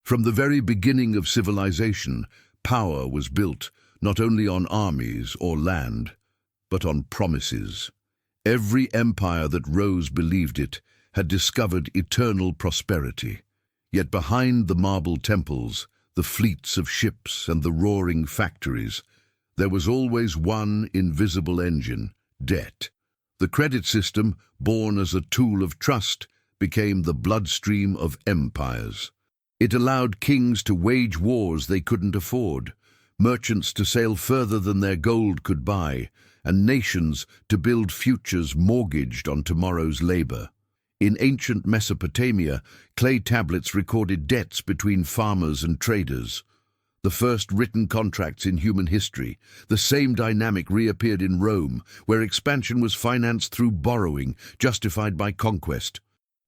From the very beginning of civilization, power was built not only on armies or land, but on promises. Every empire that rose believed it had discovered eternal prosperity. Yet behind the marble temples, the fleets of ships and the roaring factories, there was always one invisible engine: debt. The credit system, born as a tool of trust, became the bloodstream of empires. It allowed kings to wage wars they couldn't afford, merchants to sail further than their gold could buy, and nations to build futures mortgaged on tomorrow's labor. In ancient Mesopotamia, clay tablets recorded debts between farmers and traders. The first written contracts in human history. The same dynamic reappeared in Rome, where expansion was financed through borrowing, justified by conquest.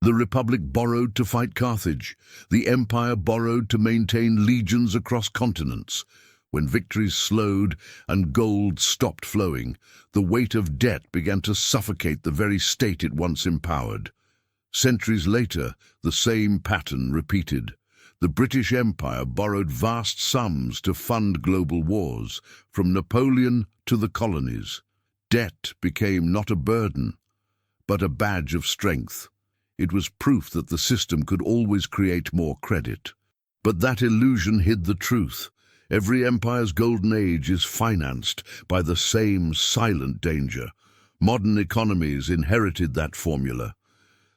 The Republic borrowed to fight Carthage. The Empire borrowed to maintain legions across continents. When victories slowed and gold stopped flowing, the weight of debt began to suffocate the very state it once empowered. Centuries later, the same pattern repeated. The British Empire borrowed vast sums to fund global wars, from Napoleon to the colonies. Debt became not a burden, but a badge of strength. It was proof that the system could always create more credit. But that illusion hid the truth. Every empire's golden age is financed by the same silent danger. Modern economies inherited that formula.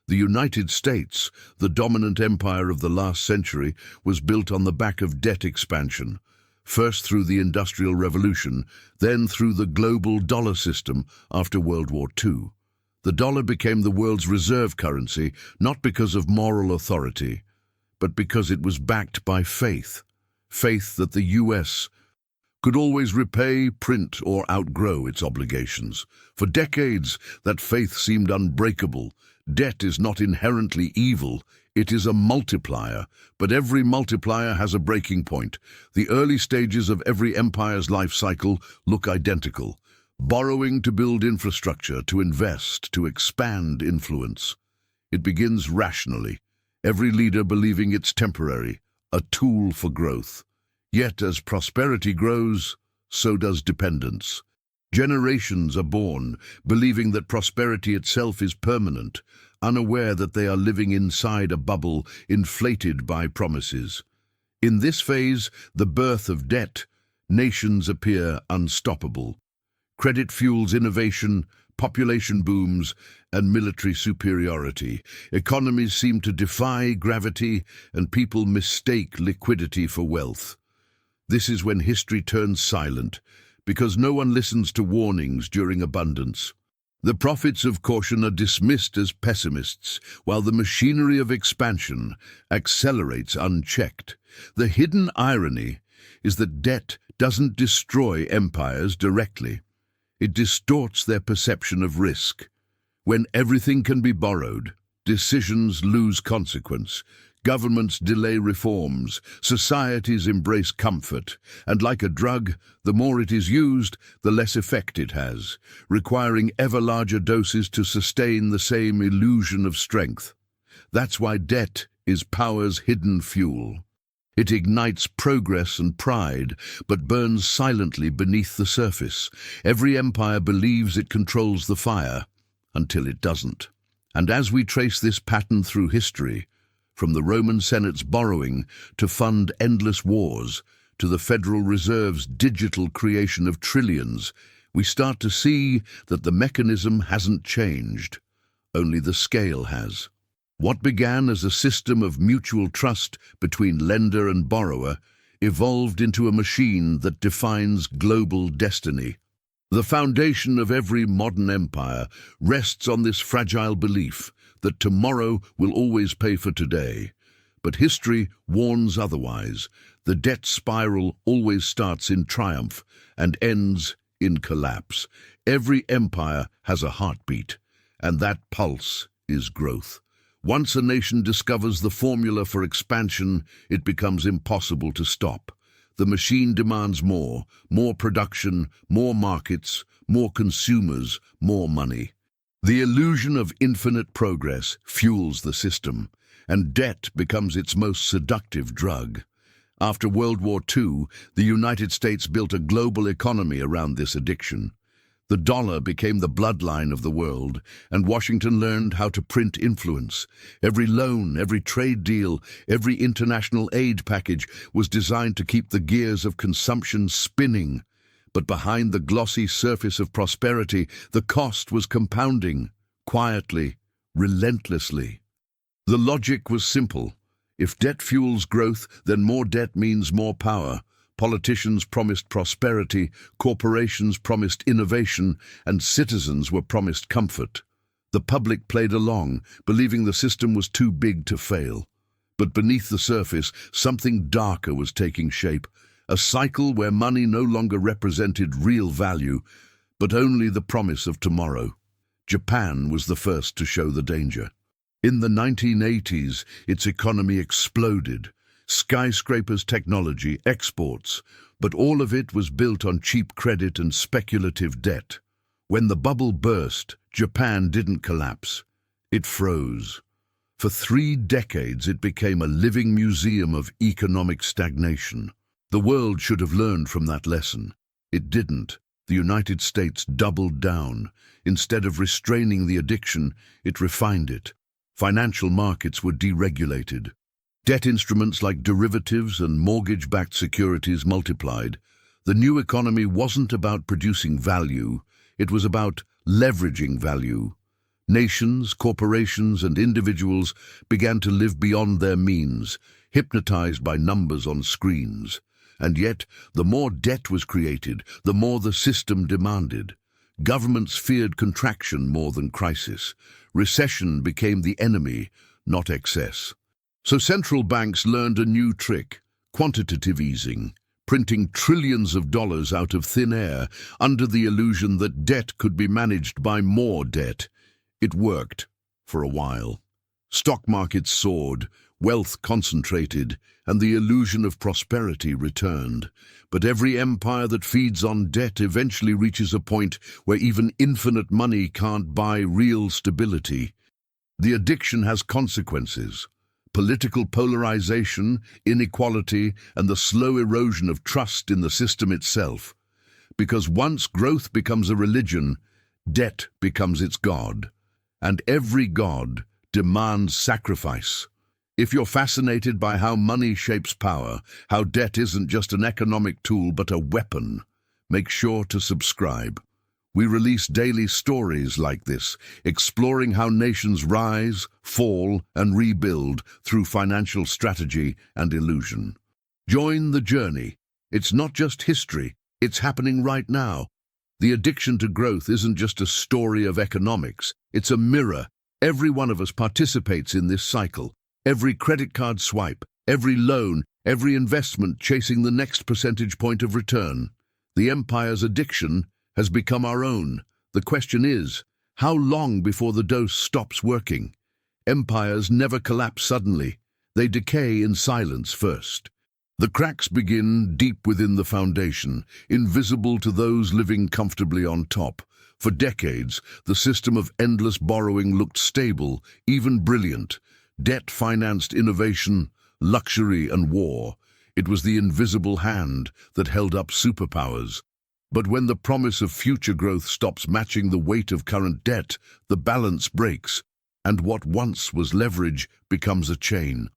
The United States, the dominant empire of the last century, was built on the back of debt expansion, first through the Industrial Revolution, then through the global dollar system after World War II. The dollar became the world's reserve currency, not because of moral authority, but because it was backed by faith. Faith that the US could always repay, print, or outgrow its obligations. For decades, that faith seemed unbreakable. Debt is not inherently evil, it is a multiplier, but every multiplier has a breaking point. The early stages of every empire's life cycle look identical. Borrowing to build infrastructure, to invest, to expand influence. It begins rationally, every leader believing it's temporary, a tool for growth. Yet as prosperity grows, so does dependence. Generations are born, believing that prosperity itself is permanent, unaware that they are living inside a bubble inflated by promises. In this phase, the birth of debt, nations appear unstoppable. Credit fuels innovation, population booms, and military superiority. Economies seem to defy gravity, and people mistake liquidity for wealth. This is when history turns silent, because no one listens to warnings during abundance. The prophets of caution are dismissed as pessimists, while the machinery of expansion accelerates unchecked. The hidden irony is that debt doesn't destroy empires directly. It distorts their perception of risk. When everything can be borrowed, decisions lose consequence. Governments delay reforms, societies embrace comfort, and like a drug, the more it is used, the less effect it has, requiring ever larger doses to sustain the same illusion of strength. That's why debt is power's hidden fuel. It ignites progress and pride, but burns silently beneath the surface. Every empire believes it controls the fire, until it doesn't. And as we trace this pattern through history, from the Roman Senate's borrowing to fund endless wars, to the Federal Reserve's digital creation of trillions, we start to see that the mechanism hasn't changed, only the scale has. What began as a system of mutual trust between lender and borrower evolved into a machine that defines global destiny. The foundation of every modern empire rests on this fragile belief that tomorrow will always pay for today. But history warns otherwise. The debt spiral always starts in triumph and ends in collapse. Every empire has a heartbeat, and that pulse is growth. Once a nation discovers the formula for expansion, it becomes impossible to stop. The machine demands more production, more markets, more consumers, more money. The illusion of infinite progress fuels the system, and debt becomes its most seductive drug. After World War II, the United States built a global economy around this addiction. The dollar became the bloodline of the world, and Washington learned how to print influence. Every loan, every trade deal, every international aid package was designed to keep the gears of consumption spinning. But behind the glossy surface of prosperity, the cost was compounding, quietly, relentlessly. The logic was simple. If debt fuels growth, then more debt means more power. Politicians promised prosperity, corporations promised innovation, and citizens were promised comfort. The public played along, believing the system was too big to fail. But beneath the surface, something darker was taking shape, a cycle where money no longer represented real value, but only the promise of tomorrow. Japan was the first to show the danger. In the 1980s, its economy exploded. Skyscrapers, technology, exports, but all of it was built on cheap credit and speculative debt. When the bubble burst, Japan didn't collapse. It froze. For 3 decades, it became a living museum of economic stagnation. The world should have learned from that lesson. It didn't. The United States doubled down. Instead of restraining the addiction, it refined it. Financial markets were deregulated. Debt instruments like derivatives and mortgage-backed securities multiplied. The new economy wasn't about producing value, it was about leveraging value. Nations, corporations, and individuals began to live beyond their means, hypnotized by numbers on screens. And yet, the more debt was created, the more the system demanded. Governments feared contraction more than crisis. Recession became the enemy, not excess. So central banks learned a new trick: quantitative easing, printing trillions of dollars out of thin air under the illusion that debt could be managed by more debt. It worked for a while. Stock markets soared, wealth concentrated, and the illusion of prosperity returned. But every empire that feeds on debt eventually reaches a point where even infinite money can't buy real stability. The addiction has consequences: political polarization, inequality, and the slow erosion of trust in the system itself. Because once growth becomes a religion, debt becomes its god. And every god demands sacrifice. If you're fascinated by how money shapes power, how debt isn't just an economic tool but a weapon, make sure to subscribe. We release daily stories like this, exploring how nations rise, fall, and rebuild through financial strategy and illusion. Join the journey. It's not just history, it's happening right now. The addiction to growth isn't just a story of economics, it's a mirror. Every one of us participates in this cycle. Every credit card swipe, every loan, every investment chasing the next percentage point of return. The empire's addiction has become our own. The question is, how long before the dose stops working? Empires never collapse suddenly. They decay in silence first. The cracks begin deep within the foundation, invisible to those living comfortably on top. For decades, the system of endless borrowing looked stable, even brilliant. Debt financed innovation, luxury, and war. It was the invisible hand that held up superpowers. But when the promise of future growth stops matching the weight of current debt, the balance breaks, and what once was leverage becomes a chain.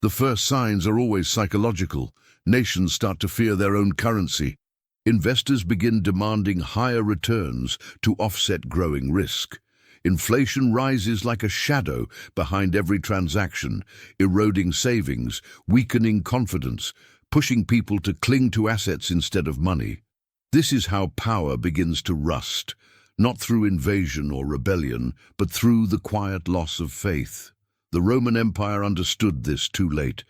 The first signs are always psychological. Nations start to fear their own currency. Investors begin demanding higher returns to offset growing risk. Inflation rises like a shadow behind every transaction, eroding savings, weakening confidence, pushing people to cling to assets instead of money. This is how power begins to rust, not through invasion or rebellion, but through the quiet loss of faith. The Roman Empire understood this too late.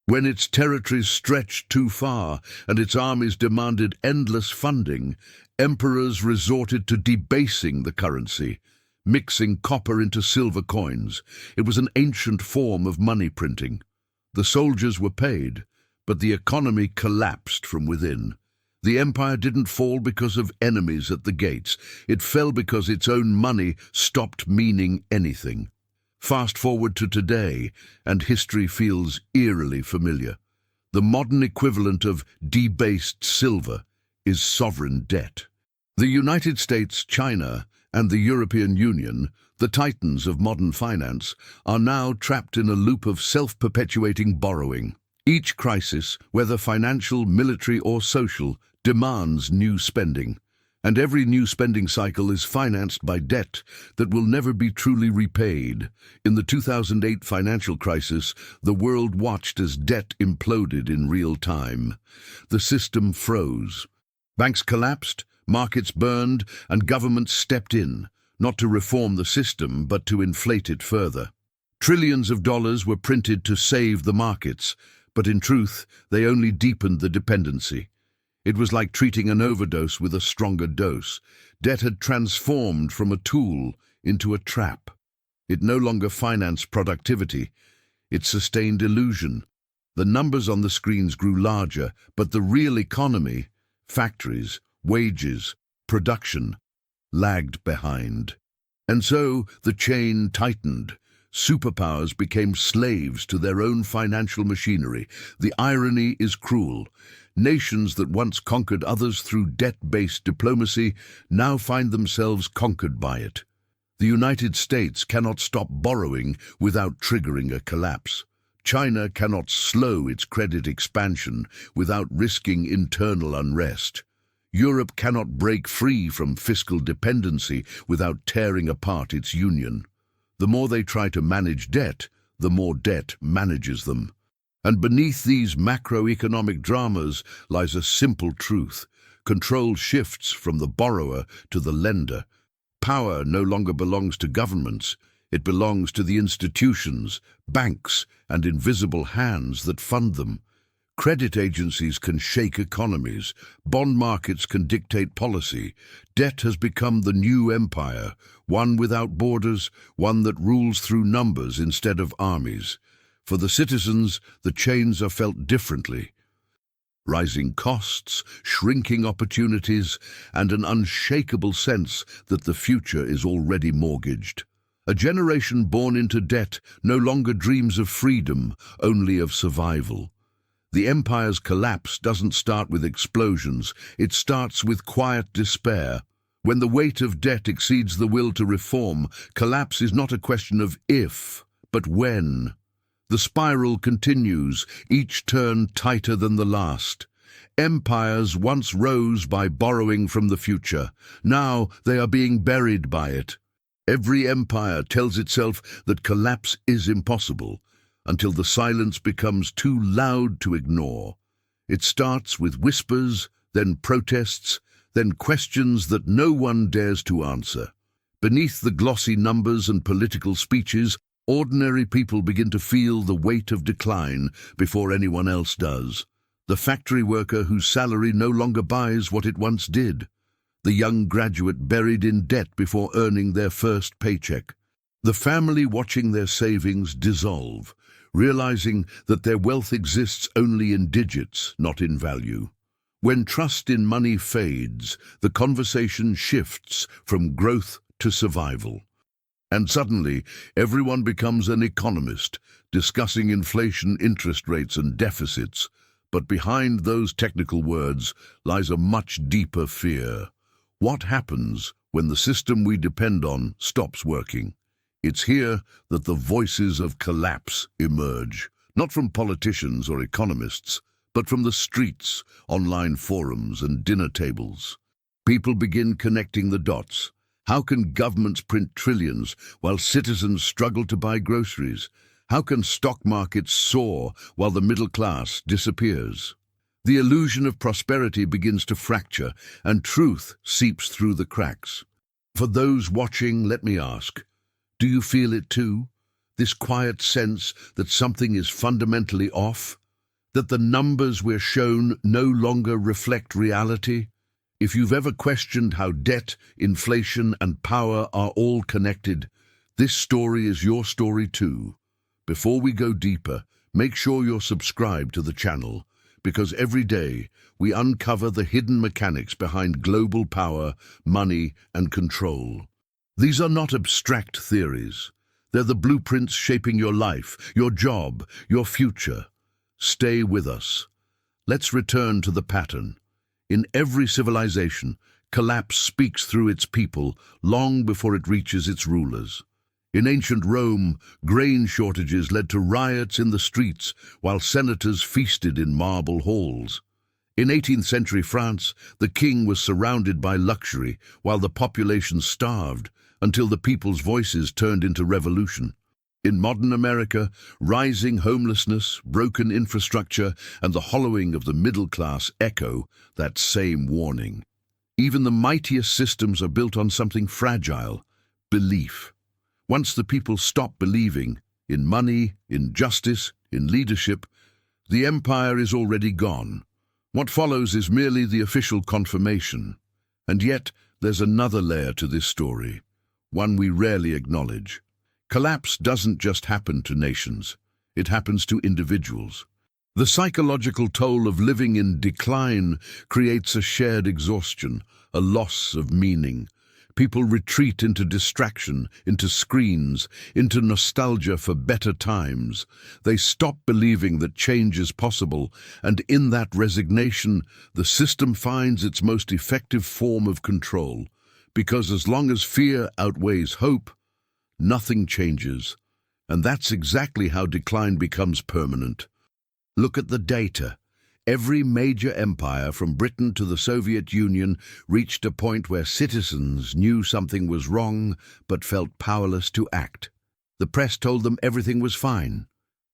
When its territories stretched too far and its armies demanded endless funding, emperors resorted to debasing the currency, mixing copper into silver coins. It was an ancient form of money printing. The soldiers were paid, but the economy collapsed from within. The empire didn't fall because of enemies at the gates. It fell because its own money stopped meaning anything. Fast forward to today, and history feels eerily familiar. The modern equivalent of debased silver is sovereign debt. The United States, China, and the European Union, the titans of modern finance, are now trapped in a loop of self-perpetuating borrowing. Each crisis, whether financial, military, or social, demands new spending. And every new spending cycle is financed by debt that will never be truly repaid. In the 2008 financial crisis, the world watched as debt imploded in real time. The system froze. Banks collapsed, markets burned, and governments stepped in, not to reform the system, but to inflate it further. Trillions of dollars were printed to save the markets, but in truth, they only deepened the dependency. It was like treating an overdose with a stronger dose. Debt had transformed from a tool into a trap. It no longer financed productivity. It sustained illusion. The numbers on the screens grew larger, but the real economy, factories, wages, production, lagged behind. And so the chain tightened. Superpowers became slaves to their own financial machinery. The irony is cruel. Nations that once conquered others through debt-based diplomacy now find themselves conquered by it. The United States cannot stop borrowing without triggering a collapse. China cannot slow its credit expansion without risking internal unrest. Europe cannot break free from fiscal dependency without tearing apart its union. The more they try to manage debt, the more debt manages them. And beneath these macroeconomic dramas lies a simple truth. Control shifts from the borrower to the lender. Power no longer belongs to governments. It belongs to the institutions, banks, and invisible hands that fund them. Credit agencies can shake economies. Bond markets can dictate policy. Debt has become the new empire, one without borders, one that rules through numbers instead of armies. For the citizens, the chains are felt differently. Rising costs, shrinking opportunities, and an unshakable sense that the future is already mortgaged. A generation born into debt no longer dreams of freedom, only of survival. The empire's collapse doesn't start with explosions, it starts with quiet despair. When the weight of debt exceeds the will to reform, collapse is not a question of if, but when. The spiral continues, each turn tighter than the last. Empires once rose by borrowing from the future. Now they are being buried by it. Every empire tells itself that collapse is impossible, until the silence becomes too loud to ignore. It starts with whispers, then protests, then questions that no one dares to answer. Beneath the glossy numbers and political speeches, ordinary people begin to feel the weight of decline before anyone else does. The factory worker whose salary no longer buys what it once did. The young graduate buried in debt before earning their first paycheck. The family watching their savings dissolve, realizing that their wealth exists only in digits, not in value. When trust in money fades, the conversation shifts from growth to survival. And suddenly, everyone becomes an economist, discussing inflation, interest rates, and deficits. But behind those technical words lies a much deeper fear. What happens when the system we depend on stops working? It's here that the voices of collapse emerge, not from politicians or economists, but from the streets, online forums, and dinner tables. People begin connecting the dots. How can governments print trillions while citizens struggle to buy groceries? How can stock markets soar while the middle class disappears? The illusion of prosperity begins to fracture, and truth seeps through the cracks. For those watching, let me ask, do you feel it too? This quiet sense that something is fundamentally off? That the numbers we're shown no longer reflect reality? If you've ever questioned how debt, inflation, and power are all connected, this story is your story too. Before we go deeper, make sure you're subscribed to the channel, because every day we uncover the hidden mechanics behind global power, money, and control. These are not abstract theories. They're the blueprints shaping your life, your job, your future. Stay with us. Let's return to the pattern. In every civilization, collapse speaks through its people long before it reaches its rulers. In ancient Rome, grain shortages led to riots in the streets while senators feasted in marble halls. In 18th century France, the king was surrounded by luxury while the population starved until the people's voices turned into revolution. In modern America, rising homelessness, broken infrastructure, and the hollowing of the middle class echo that same warning. Even the mightiest systems are built on something fragile: belief. Once the people stop believing in money, in justice, in leadership, the empire is already gone. What follows is merely the official confirmation. And yet, there's another layer to this story, one we rarely acknowledge. Collapse doesn't just happen to nations, it happens to individuals. The psychological toll of living in decline creates a shared exhaustion, a loss of meaning. People retreat into distraction, into screens, into nostalgia for better times. They stop believing that change is possible, and in that resignation, the system finds its most effective form of control. Because as long as fear outweighs hope, nothing changes. And that's exactly how decline becomes permanent. Look at the data. Every major empire, from Britain to the Soviet Union, reached a point where citizens knew something was wrong but felt powerless to act. The press told them everything was fine.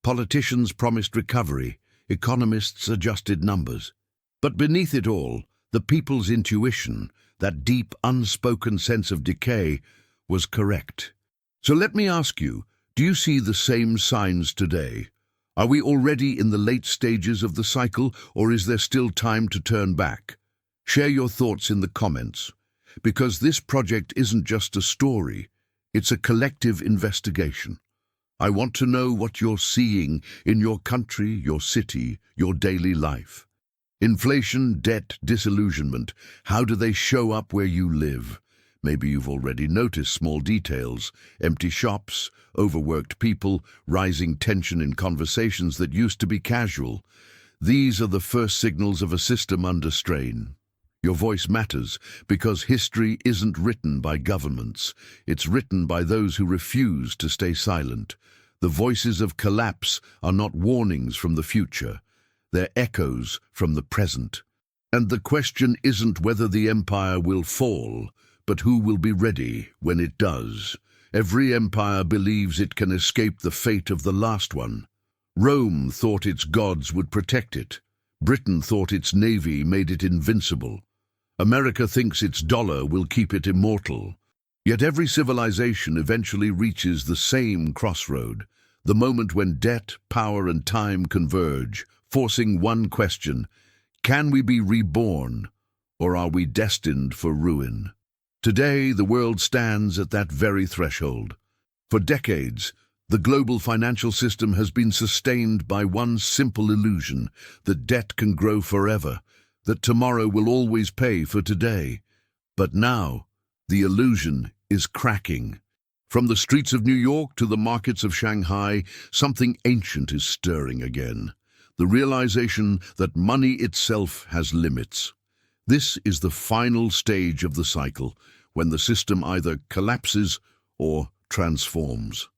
Politicians promised recovery. Economists adjusted numbers. But beneath it all, the people's intuition, that deep, unspoken sense of decay, was correct. So let me ask you, do you see the same signs today? Are we already in the late stages of the cycle, or is there still time to turn back? Share your thoughts in the comments, because this project isn't just a story, it's a collective investigation. I want to know what you're seeing in your country, your city, your daily life. Inflation, debt, disillusionment, how do they show up where you live? Maybe you've already noticed small details: empty shops, overworked people, rising tension in conversations that used to be casual. These are the first signals of a system under strain. Your voice matters because history isn't written by governments. It's written by those who refuse to stay silent. The voices of collapse are not warnings from the future. They're echoes from the present. And the question isn't whether the empire will fall, but who will be ready when it does. Every empire believes it can escape the fate of the last one. Rome thought its gods would protect it. Britain thought its navy made it invincible. America thinks its dollar will keep it immortal. Yet every civilization eventually reaches the same crossroad, the moment when debt, power, and time converge, forcing one question: can we be reborn, or are we destined for ruin? Today, the world stands at that very threshold. For decades, the global financial system has been sustained by one simple illusion: that debt can grow forever, that tomorrow will always pay for today. But now, the illusion is cracking. From the streets of New York to the markets of Shanghai, something ancient is stirring again: the realization that money itself has limits. This is the final stage of the cycle, when the system either collapses or transforms.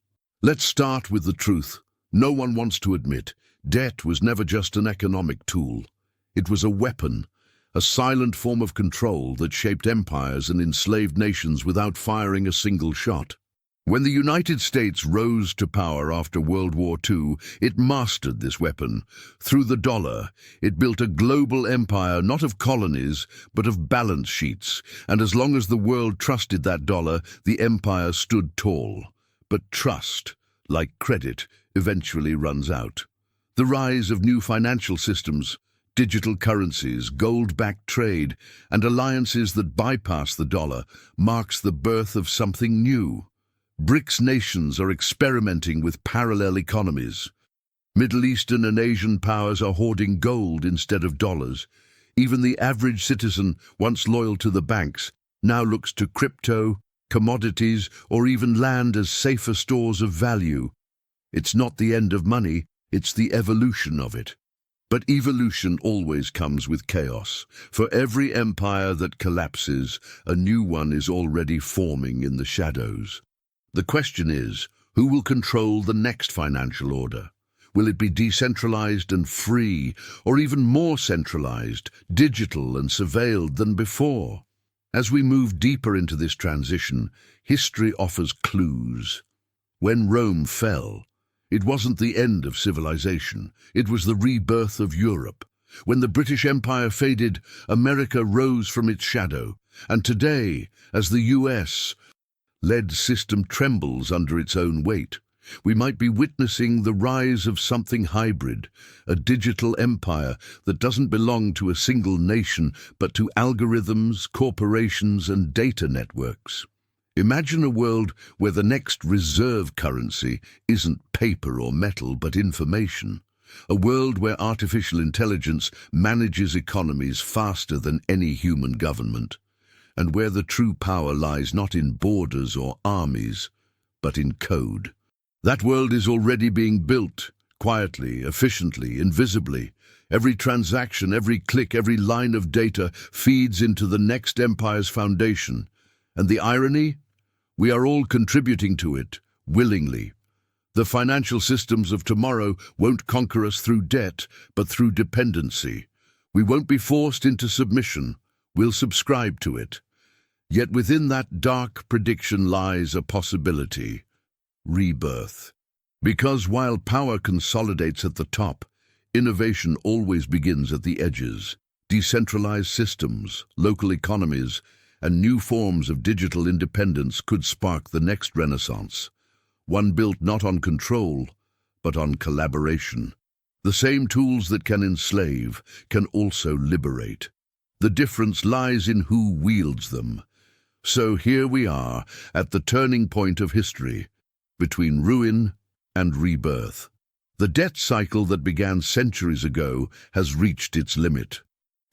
Let's start with the truth no one wants to admit. Debt was never just an economic tool. It was a weapon, a silent form of control that shaped empires and enslaved nations without firing a single shot. When the United States rose to power after World War II, it mastered this weapon. Through the dollar, it built a global empire not of colonies, but of balance sheets. And as long as the world trusted that dollar, the empire stood tall. But trust, like credit, eventually runs out. The rise of new financial systems, digital currencies, gold-backed trade, and alliances that bypass the dollar marks the birth of something new. BRICS nations are experimenting with parallel economies. Middle Eastern and Asian powers are hoarding gold instead of dollars. Even the average citizen, once loyal to the banks, now looks to crypto, commodities, or even land as safer stores of value. It's not the end of money, it's the evolution of it. But evolution always comes with chaos. For every empire that collapses, a new one is already forming in the shadows. The question is, who will control the next financial order? Will it be decentralized and free, or even more centralized, digital and surveilled than before? As we move deeper into this transition, history offers clues. When Rome fell, it wasn't the end of civilization, it was the rebirth of Europe. When the British Empire faded, America rose from its shadow. And today, as the US-led system trembles under its own weight, we might be witnessing the rise of something hybrid, a digital empire that doesn't belong to a single nation, but to algorithms, corporations, and data networks. Imagine a world where the next reserve currency isn't paper or metal, but information. A world where artificial intelligence manages economies faster than any human government, and where the true power lies not in borders or armies, but in code. That world is already being built, quietly, efficiently, invisibly. Every transaction, every click, every line of data feeds into the next empire's foundation. And the irony? We are all contributing to it, willingly. The financial systems of tomorrow won't conquer us through debt, but through dependency. We won't be forced into submission. We'll subscribe to it. Yet within that dark prediction lies a possibility: rebirth. Because while power consolidates at the top, innovation always begins at the edges. Decentralized systems, local economies, and new forms of digital independence could spark the next renaissance, one built not on control, but on collaboration. The same tools that can enslave can also liberate. The difference lies in who wields them. So here we are, at the turning point of history, between ruin and rebirth. The debt cycle that began centuries ago has reached its limit.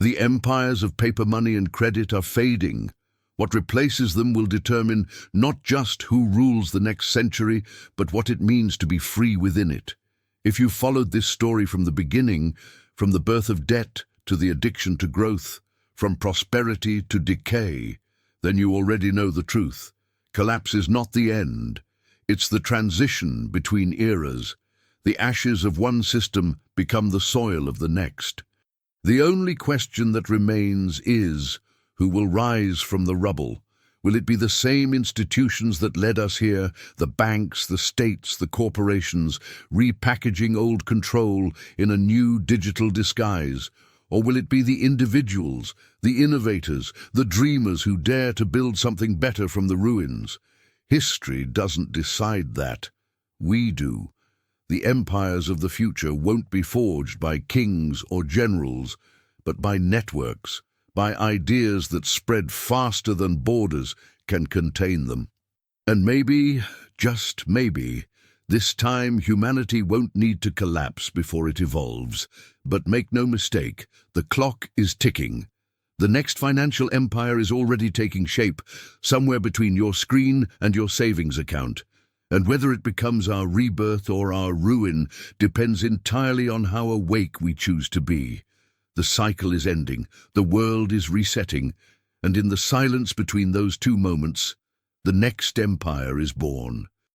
The empires of paper money and credit are fading. What replaces them will determine not just who rules the next century, but what it means to be free within it. If you followed this story from the beginning, from the birth of debt to the addiction to growth, from prosperity to decay, then you already know the truth. Collapse is not the end. It's the transition between eras. The ashes of one system become the soil of the next. The only question that remains is, who will rise from the rubble? Will it be the same institutions that led us here, the banks, the states, the corporations, repackaging old control in a new digital disguise? Or will it be the individuals, the innovators, the dreamers who dare to build something better from the ruins? History doesn't decide that. We do. The empires of the future won't be forged by kings or generals, but by networks, by ideas that spread faster than borders can contain them. And maybe, just maybe, this time humanity won't need to collapse before it evolves. But make no mistake, the clock is ticking. The next financial empire is already taking shape, somewhere between your screen and your savings account. And whether it becomes our rebirth or our ruin depends entirely on how awake we choose to be. The cycle is ending, the world is resetting, and in the silence between those two moments, the next empire is born.